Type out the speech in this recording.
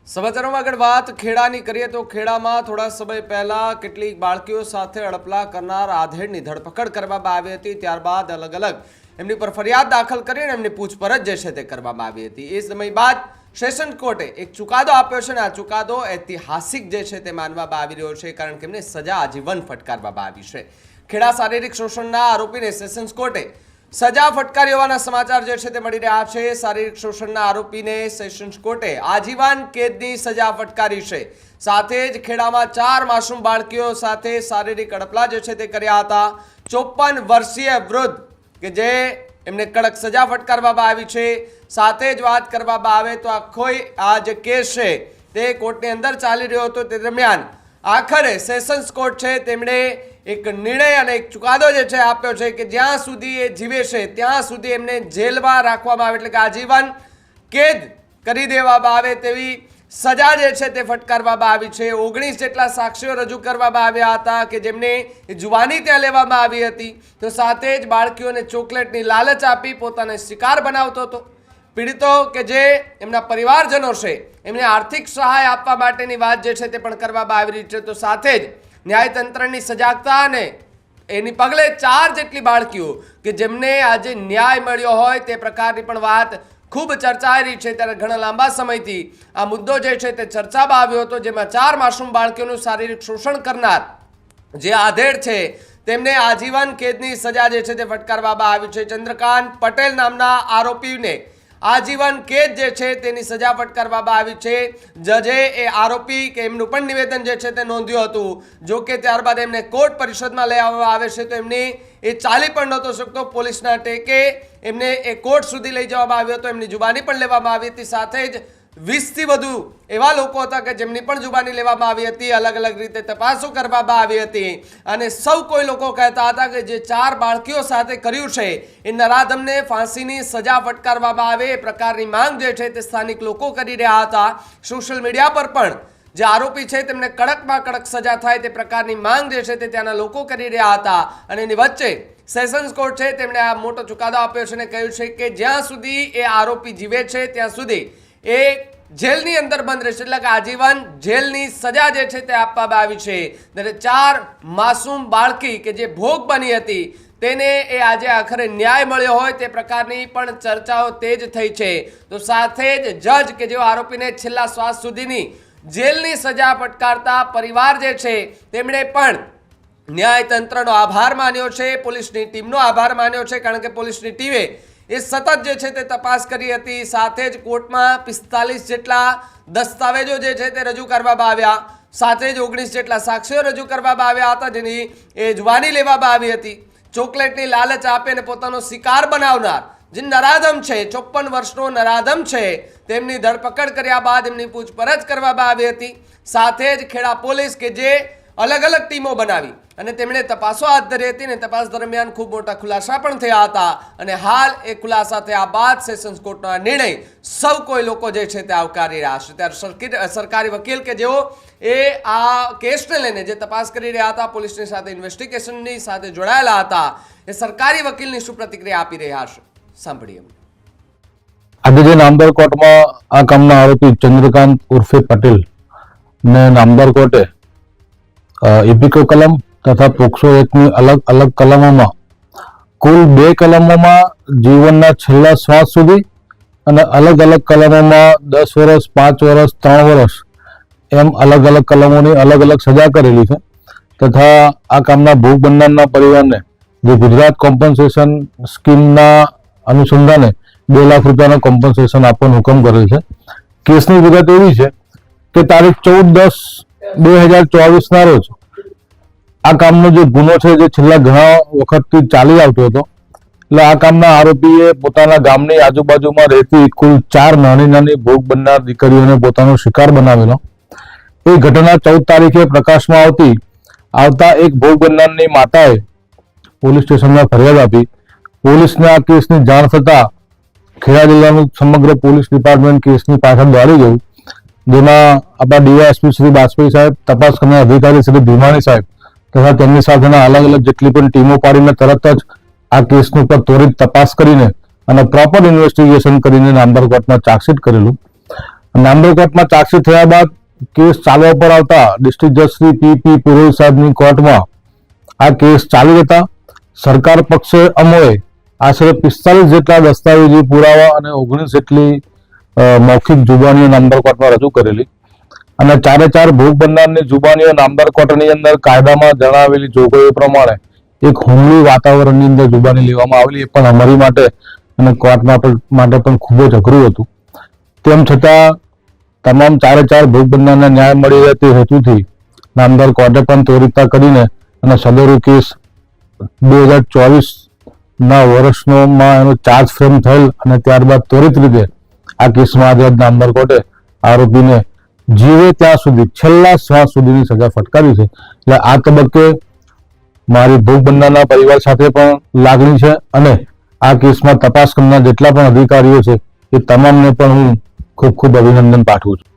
સમાચારોમાં આગળ વાત ખેડાની કરીએ તો ખેડામાં થોડા સમય પહેલા કેટલીક બાળકીઓ સાથે અડપલા કરનાર આધેડની ધરપકડ કરવામાં આવી હતી। ત્યારબાદ અલગ અલગ એમની પર ફરિયાદ દાખલ કરીને એમની પૂછપરછ જે છે તે કરવામાં આવી હતી। એ સમય બાદ સેશન કોર્ટે એક ચુકાદો આપ્યો છે અને આ ચુકાદો ઐતિહાસિક જે છે તે માનવામાં આવી રહ્યો છે, કારણ કે એમને સજા આજીવન ફટકારવામાં આવી છે। ખેડા શારીરિક શોષણના આરોપીને સેશન્સ કોર્ટે સજા ફટકારી હોવાના સમાચાર જે છે તે મળી રહ્યા છે। શારીરિક શોષણના આરોપીને સેશન્સ કોર્ટે આજીવન કેદની સજા ફટકારી છે। સાથે જ ખેડામાં 4 માસૂમ બાળકીઓ સાથે શારીરિક અડપલા જે છે તે કર્યા હતા। 54 વર્ષીય વૃદ્ધ કે જે એમને કડક સજા ફટકારવામાં આવી છે। સાથે જ વાત કરવામાં આવે તો આખો આ જે કેસ છે તે કોર્ટની અંદર ચાલી રહ્યો હતો, તે દરમિયાન આખરે સેશન્સ કોર્ટ છે તેમણે એક નિર્ણય અને એક ચુકાદો જે છે આપ્યો છે કે જ્યાં સુધી એ જીવે છે ત્યાં સુધી એમને જેલમાં રાખવામાં આવે, એટલે કે આજીવન કેદ કરી દેવામાં આવે તેવી સજા જે છે તે ફટકારવામાં આવી છે। 19 જેટલા સાક્ષીઓ રજૂ કરવામાં આવ્યા હતા કે જેમને જુબાની ત્યાં લેવામાં આવી હતી। તો સાથે જ બાળકીઓને ચોકલેટની લાલચ આપી પોતાને શિકાર બનાવતો હતો। પીડિતો કે જે એમના પરિવારજનો છે એમને આર્થિક સહાય આપવા માટેની વાત જે છે તે પણ કરવામાં આવી રહી છે। તો સાથે જ ન્યાયતંત્રની સજાગતા અને એની પગલે 4 જેટલી બાળકીઓ કે જેમને આજે ન્યાય મળ્યો હોય તે પ્રકારની પણ વાત ખૂબ ચર્ચાઈ રહી છે। ત્યારે ઘણા લાંબા સમયથી આ મુદ્દો જે છે તે ચર્ચામાં આવ્યો હતો, જેમાં 4 માસૂમ બાળકીઓનું શારીરિક શોષણ કરનાર જે આધેડ છે તેમને આજીવન કેદની સજા જે છે તે ફટકારવામાં આવી છે। ચંદ્રકાંત પટેલ નામના આરોપીને આજીવન કેદ જે છે તેની સજા ફટકારવામાં આવી છે। જજે એ આરોપી કે એમનું પણ નિવેદન જે છે તે નોંધ્યું હતું। જો કે ત્યારબાદ એમને કોર્ટ પરિષદમાં લઈ આવવામાં આવે છે તો એમની એ ચાલી પણ નહોતો શકતો। પોલીસના ટેકે એમને એ કોર્ટ સુધી લઈ જવામાં આવ્યો હતો, એમની જુબાની પણ લેવામાં આવી હતી। સાથે જ 20 થી વધુ એવા લોકો હતા કે જેમની પણ જુબાની લેવામાં આવી હતી, અલગ અલગ રીતે તપાસો કરવામાં આવી હતી અને સૌ કોઈ લોકો કહેતા હતા કે જે 4 બાળકીઓ સાથે કર્યું છે એ નરાધમને ફાંસીની સજા ફટકારવામાં આવે એ પ્રકારની માંગ જે છે તે સ્થાનિક લોકો કરી રહ્યા હતા। સોશિયલ મીડિયા પર પણ જે આરોપી છે તેમને કડકમાં કડક સજા થાય તે પ્રકારની માંગ જે છે તે ત્યાંના લોકો કરી રહ્યા હતા અને એની વચ્ચે સેશન્સ કોર્ટ છે તેમણે આ મોટો ચુકાદો આપ્યો છે અને કહ્યું છે કે જ્યાં સુધી એ આરોપી જીવે છે ત્યાં સુધી એ જેલની અંદર બંધ રહેશે, એટલે કે આજીવન જેલની સજા જે છે તે આપવામાં આવી છે। ત્યારે 4 માસૂમ બાળકી કે જે ભોગ બની હતી તેને એ આજે આખરે ન્યાય મળ્યો હોય તે પ્રકારની પણ ચર્ચાઓ તેજ થઈ છે। તો સાથે જ જજ કે જેઓ આરોપીને છેલ્લા શ્વાસ સુધીની જેલની સજા ફટકારતા પરિવાર જે છે તેમણે પણ ન્યાયતંત્રનો આભાર માન્યો છે, પોલીસની ટીમનો આભાર માન્યો છે, કારણ કે પોલીસની ટીમે એ સતત જે છે તે તપાસ કરી હતી। સાથે જ કોર્ટમાં 45 જેટલા દસ્તાવેજો જે છે તે રજૂ કરવામાં આવ્યા, સાથે જ 19 જેટલા સાક્ષીઓ રજૂ કરવામાં આવ્યા હતા જેની એ જુબાની લેવામાં આવી હતી। ચોકલેટની લાલચ આપીને પોતાનો શિકાર બનાવનાર જે નરાધમ છે, 54 વર્ષનો નરાધમ છે, તેમની ધરપકડ કર્યા બાદ એમની પૂછપરછ કરવામાં આવી હતી। સાથે જ ખેડા પોલીસ કે જે અલગ અલગ ટીમો બનાવી અને તેમણે તપાસો હાથ ધરી હતી ને તપાસ દરમિયાન ખૂબ મોટા ખુલાસા પણ થયા હતા અને હાલ એ ખુલાસા થયા બાદ સેશન્સ કોર્ટનો આ નિર્ણય સૌ કોઈ લોકો જે છે તે આવકારી રહ્યા છે। ત્યારે સરકારી વકીલ કે જેઓ એ આ કેસને લઈને જે તપાસ કરી રહ્યા હતા, પોલીસની સાથે ઇન્વેસ્ટિગેશનની સાથે જોડાયેલા હતા, એ સરકારી વકીલની શું પ્રતિક્રિયા આપી રહ્યા છે સાંભળીએ। આજે જે નામદાર કોર્ટમાં આ કામના આરોપી ચંદ્રકાંત ઉર્ફે પટેલ ને નામદાર કોર્ટે ઇપિકો કલમ તથા પોક્સો એક્ટની અલગ અલગ કલમોમાં કુલ 2 કલમોમાં જીવનના છેલ્લા શ્વાસ સુધી અને અલગ અલગ કલમોમાં 10 વર્ષ, 5 વર્ષ, 3 વર્ષ એમ અલગ અલગ કલમોની અલગ અલગ સજા કરેલી છે તથા આ કામના ભોગ બનનારના પરિવારને જે ગુજરાત કોમ્પન્સેશન સ્કીમના અનુસંધાને 2 લાખ રૂપિયાનો કોમ્પન્સેશન આપવાનો હુકમ કરેલ છે। કેસની વિગત એવી છે કે તારીખ 14/10/2024 ના રોજ આ કામનો જે ગુનો છે જે છેલ્લા ઘણા વખતથી ચાલી આવતો હતો, એટલે આ કામના આરોપીએ પોતાના ગામની આજુબાજુમાં રહેતી કુલ 4 નાની નાની ભોગ બનનાર દીકરીઓને પોતાનો શિકાર બનાવેલો। એ ઘટના 14 તારીખે પ્રકાશમાં આવતા એક ભોગ બનનારની માતાએ પોલીસ સ્ટેશનમાં ફરિયાદ આપી। પોલીસને આ કેસની જાણ થતા ખેડા જિલ્લાનું સમગ્ર પોલીસ ડિપાર્ટમેન્ટ કેસની પાછળ દોડી ગયું, જેમાં આપણા ડીવાયએસપી શ્રી બાજપેયી સાહેબ, તપાસ કરનાર અધિકારી શ્રી ભીમાણી સાહેબ તથા તેમની સાથેના અલગ અલગ જેટલી પણ ટીમો પાડીને તરત જ આ કેસની ઉપર ત્વરિત તપાસ કરીને અને પ્રોપર ઇન્વેસ્ટિગેશન કરીને નામદાર કોર્ટમાં ચાર્જશીટ કરેલું। નામદાર કોર્ટમાં ચાર્જશીટ થયા બાદ કેસ ચાલવા પર આવતા ડિસ્ટ્રિક્ટ જજ શ્રી પી પુરોહિત સાહેબની કોર્ટમાં આ કેસ ચાલી રહેતા સરકાર પક્ષે અમોએ આશરે 45 જેટલા દસ્તાવેજી પુરાવા અને 19 જેટલી મૌખિક જુબાનીઓ નામદાર કોર્ટમાં રજૂ કરેલી અને ચાર ભોગ બનનારની જુબાનીઓ નામદાર કોર્ટની અંદર કાયદામાં જણાવેલી જોગવાઈઓ પ્રમાણે એક હુમલી વાતાવરણની અંદર જુબાની લેવામાં આવેલી, એ પણ અમારી માટે અને કોર્ટ માટે પણ ખૂબ જ અઘરું હતું. તેમ છતાં તમામ ચાર ભોગ બનનારને ન્યાય મળી રહે તે હેતુથી નામદાર કોર્ટે પણ ત્વરિતતા કરીને અને સદરુ કેસ 2024 વર્ષમાં એનો ચાર્જ ફ્રેમ થયેલ અને ત્યારબાદ ત્વરિત રીતે આ કેસમાં આજે નામદાર કોર્ટે આરોપીને જીવે ત્યાં સુધી છેલ્લા શ્વાસ સુધીની સજા ફટકારી છે. એટલે આ તબક્કે મારી ભોગ બનનારના પરિવાર સાથે પણ લાગણી છે અને આ કેસમાં તપાસ કરનાર જેટલા પણ અધિકારીઓ છે એ તમામને પણ હું ખૂબ અભિનંદન પાઠવું છું.